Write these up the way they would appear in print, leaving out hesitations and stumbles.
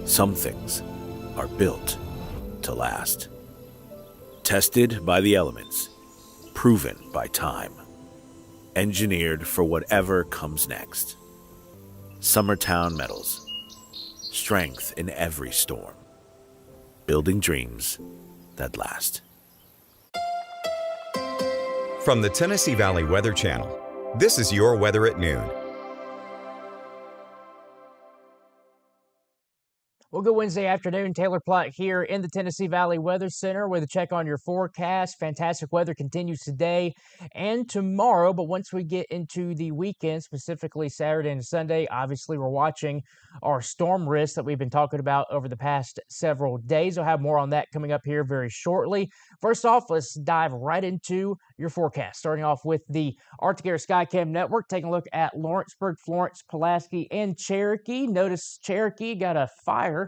Some things are built to last. Tested by the elements, proven by time, engineered for whatever comes next. Summertown Metals. Strength in every storm. Building dreams that last. From the Tennessee Valley Weather Channel, this is your weather at noon. Well, good Wednesday afternoon. Taylor Plott here in the Tennessee Valley Weather Center with a check on your forecast. Fantastic weather continues today and tomorrow, but once we get into the weekend, specifically Saturday and Sunday, obviously we're watching our storm risk that we've been talking about over the past several days. I'll have more on that coming up here very shortly. First off, let's dive right into your forecast, starting off with the Arctic Air Skycam Network, taking a look at Lawrenceburg, Florence, Pulaski, and Cherokee. Notice Cherokee got a fire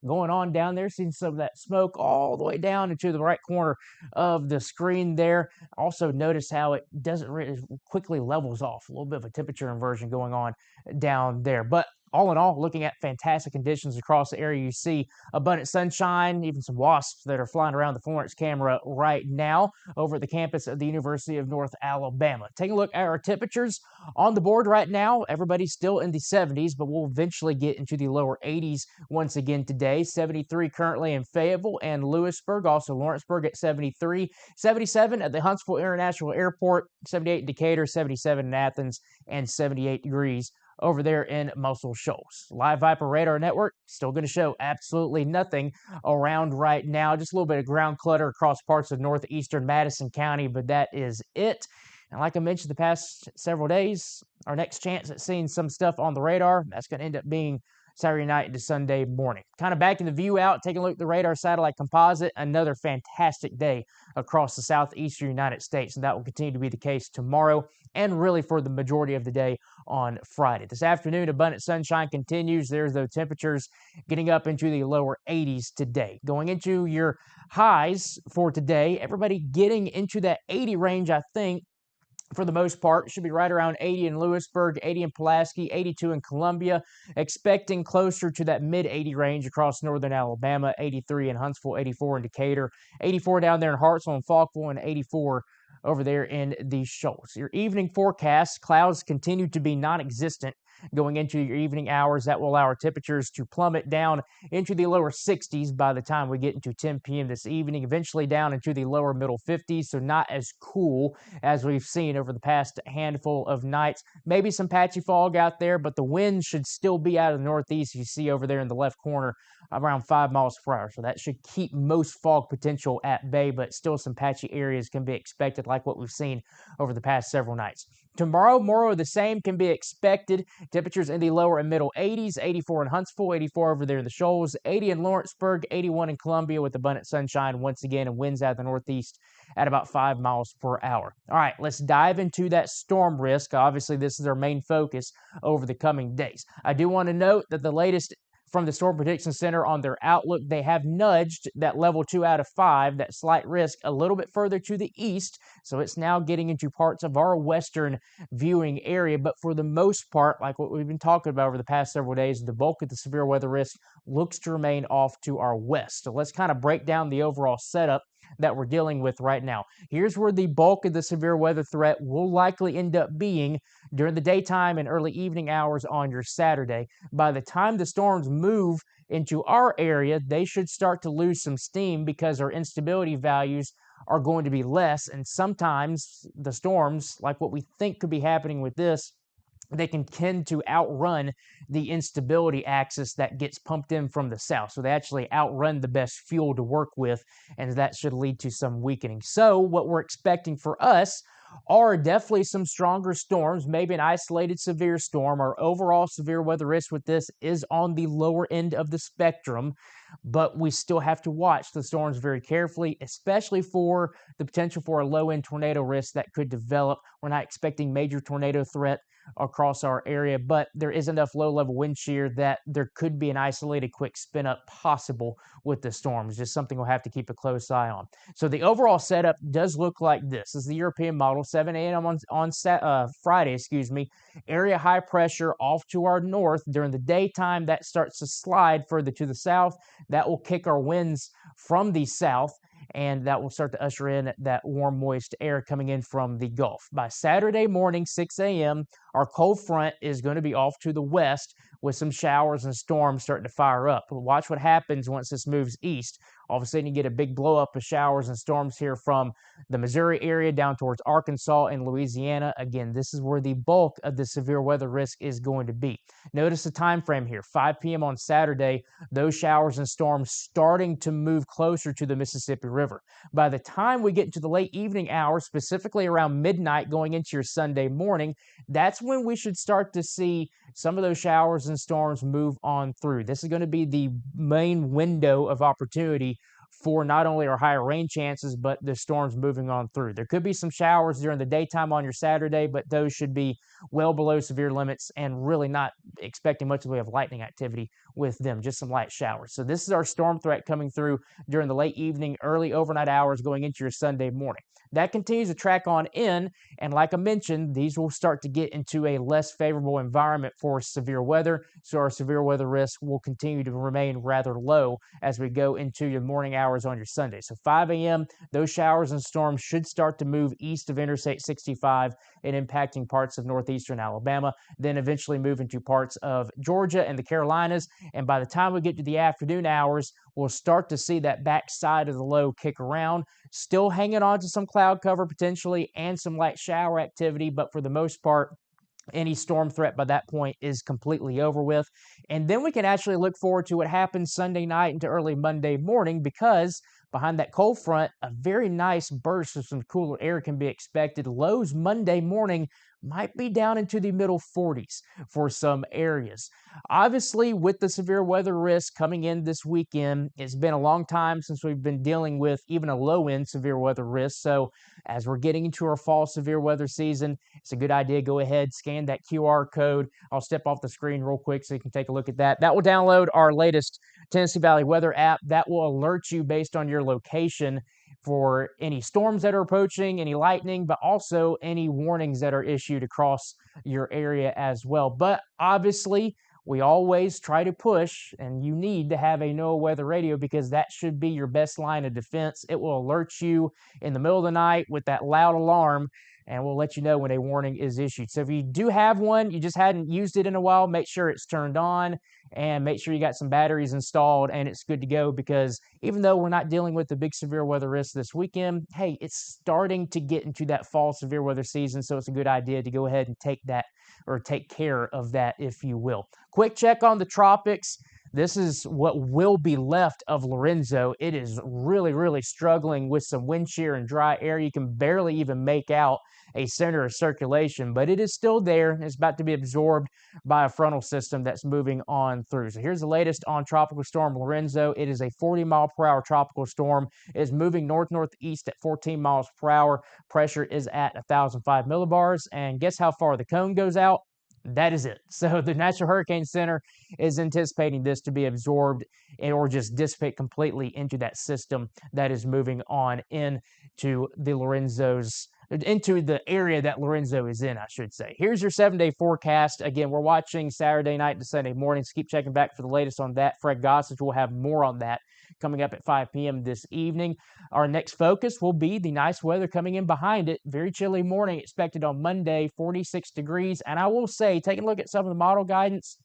going on down there, seeing some of that smoke all the way down into the right corner of the screen there. Also notice how it doesn't really quickly levels off. A little bit of a temperature inversion going on down there. But all in all, looking at fantastic conditions across the area. You see abundant sunshine, even some wasps that are flying around the Florence camera right now over at the campus of the University of North Alabama. Taking a look at our temperatures on the board right now, everybody's still in the 70s, but we'll eventually get into the lower 80s once again today. 73 currently in Fayetteville and Lewisburg, also Lawrenceburg at 73, 77 at the Huntsville International Airport, 78 in Decatur, 77 in Athens, and 78 degrees over there in Muscle Shoals. Live Viper Radar Network still going to show absolutely nothing around right now. Just a little bit of ground clutter across parts of northeastern Madison County, but that is it. And like I mentioned the past several days, our next chance at seeing some stuff on the radar, that's going to end up being Saturday night into Sunday morning. Kind of backing the view out, taking a look at the radar satellite composite, another fantastic day across the southeastern United States, and that will continue to be the case tomorrow and really for the majority of the day on Friday. This afternoon, abundant sunshine continues. There's those temperatures getting up into the lower 80s today. Going into your highs for today, everybody getting into that 80 range, I think, for the most part. Should be right around 80 in Lewisburg, 80 in Pulaski, 82 in Columbia. Expecting closer to that mid-80 range across northern Alabama, 83 in Huntsville, 84 in Decatur, 84 down there in Hartsville and Falkville, and 84 over there in the Shoals. Your evening forecast, clouds continue to be non-existent going into your evening hours. That will allow our temperatures to plummet down into the lower 60s by the time we get into 10 p.m. this evening, eventually down into the lower middle 50s, so not as cool as we've seen over the past handful of nights. Maybe some patchy fog out there, but the wind should still be out of the northeast. You see over there in the left corner around 5 miles per hour, so that should keep most fog potential at bay, but still some patchy areas can be expected like what we've seen over the past several nights. Tomorrow, more of the same can be expected. Temperatures in the lower and middle 80s, 84 in Huntsville, 84 over there in the Shoals, 80 in Lawrenceburg, 81 in Columbia with abundant sunshine once again and winds out of the northeast at about 5 miles per hour. All right, let's dive into that storm risk. Obviously, this is our main focus over the coming days. I do want to note that the latest from the Storm Prediction Center on their outlook, they have nudged that level 2 out of 5, that slight risk, a little bit further to the east. So it's now getting into parts of our western viewing area. But for the most part, like what we've been talking about over the past several days, the bulk of the severe weather risk looks to remain off to our west. So let's kind of break down the overall setup that we're dealing with right now. Here's where the bulk of the severe weather threat will likely end up being during the daytime and early evening hours on your Saturday. By the time the storms move into our area, they should start to lose some steam because our instability values are going to be less, and sometimes the storms, like what we think could be happening with this, they can tend to outrun the instability axis that gets pumped in from the south. So they actually outrun the best fuel to work with, and that should lead to some weakening. So what we're expecting for us are definitely some stronger storms, maybe an isolated severe storm. Our overall severe weather risk with this is on the lower end of the spectrum, but we still have to watch the storms very carefully, especially for the potential for a low-end tornado risk that could develop. We're not expecting major tornado threat across our area, but there is enough low-level wind shear that there could be an isolated quick spin-up possible with the storms. Just something we'll have to keep a close eye on. So the overall setup does look like this. This is the European model, 7 a.m. on Friday, area high pressure off to our north. During the daytime, that starts to slide further to the south. That will kick our winds from the south, and that will start to usher in that warm, moist air coming in from the Gulf. By Saturday morning, 6 a.m., our cold front is going to be off to the west with some showers and storms starting to fire up. But watch what happens once this moves east. All of a sudden, you get a big blow up of showers and storms here from the Missouri area down towards Arkansas and Louisiana. Again, this is where the bulk of the severe weather risk is going to be. Notice the time frame here, 5 p.m. on Saturday, those showers and storms starting to move closer to the Mississippi River. By the time we get into the late evening hours, specifically around midnight going into your Sunday morning, that's when we should start to see some of those showers and storms move on through. This is going to be the main window of opportunity for not only our higher rain chances, but the storms moving on through. There could be some showers during the daytime on your Saturday, but those should be well below severe limits and really not expecting much of the way of lightning activity with them, just some light showers. So this is our storm threat coming through during the late evening, early overnight hours going into your Sunday morning. That continues to track on in, and like I mentioned, these will start to get into a less favorable environment for severe weather, so our severe weather risk will continue to remain rather low as we go into your morning hours on your Sunday. So 5 a.m., those showers and storms should start to move east of Interstate 65 and impacting parts of northeastern Alabama, then eventually move into parts of Georgia and the Carolinas, and by the time we get to the afternoon hours, we'll start to see that back side of the low kick around, still hanging on to some cloud cover potentially and some light shower activity, but for the most part, any storm threat by that point is completely over with. And then we can actually look forward to what happens Sunday night into early Monday morning, because behind that cold front, a very nice burst of some cooler air can be expected. Lows Monday morning might be down into the middle 40s for some areas. Obviously, with the severe weather risk coming in this weekend, it's been a long time since we've been dealing with even a low-end severe weather risk. So as we're getting into our fall severe weather season, it's a good idea to go ahead, scan that QR code. I'll step off the screen real quick so you can take a look at that. That will download our latest Tennessee Valley Weather app. That will alert you based on your location for any storms that are approaching, any lightning, but also any warnings that are issued across your area as well. But obviously, we always try to push, and you need to have a NOAA weather radio because that should be your best line of defense. It will alert you in the middle of the night with that loud alarm, and we'll let you know when a warning is issued. So if you do have one, you just hadn't used it in a while, make sure it's turned on and make sure you got some batteries installed and it's good to go, because even though we're not dealing with the big severe weather risk this weekend, hey, it's starting to get into that fall severe weather season, so it's a good idea to go ahead and take care of that, if you will. Quick check on the tropics. This is what will be left of Lorenzo. It is really, really struggling with some wind shear and dry air. You can barely even make out a center of circulation, but it is still there. It's about to be absorbed by a frontal system that's moving on through. So here's the latest on Tropical Storm Lorenzo. It is a 40-mile-per-hour tropical storm. It is moving north-northeast at 14 miles per hour. Pressure is at 1,005 millibars. And guess how far the cone goes out? That is it. So the National Hurricane Center is anticipating this to be absorbed or just dissipate completely into that system that is moving on into the area that Lorenzo is in, I should say. Here's your 7-day forecast. Again, we're watching Saturday night to Sunday morning, so keep checking back for the latest on that. Fred Gossage will have more on that coming up at 5 p.m. this evening. Our next focus will be the nice weather coming in behind it. Very chilly morning expected on Monday, 46 degrees. And I will say, taking a look at some of the model guidance,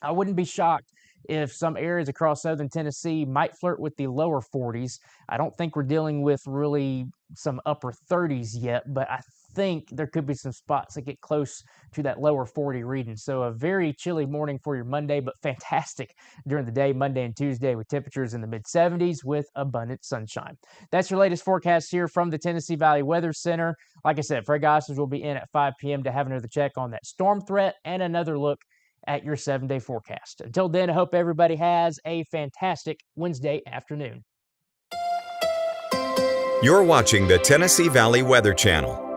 I wouldn't be shocked if some areas across southern Tennessee might flirt with the lower 40s. I don't think we're dealing with really some upper 30s yet, but I think there could be some spots that get close to that lower 40 reading. So a very chilly morning for your Monday, but fantastic during the day, Monday and Tuesday, with temperatures in the mid-70s with abundant sunshine. That's your latest forecast here from the Tennessee Valley Weather Center. Like I said, Fred Gossage will be in at 5 p.m. to have another check on that storm threat and another look at your 7-day forecast. Until then, I hope everybody has a fantastic Wednesday afternoon. You're watching the Tennessee Valley Weather Channel.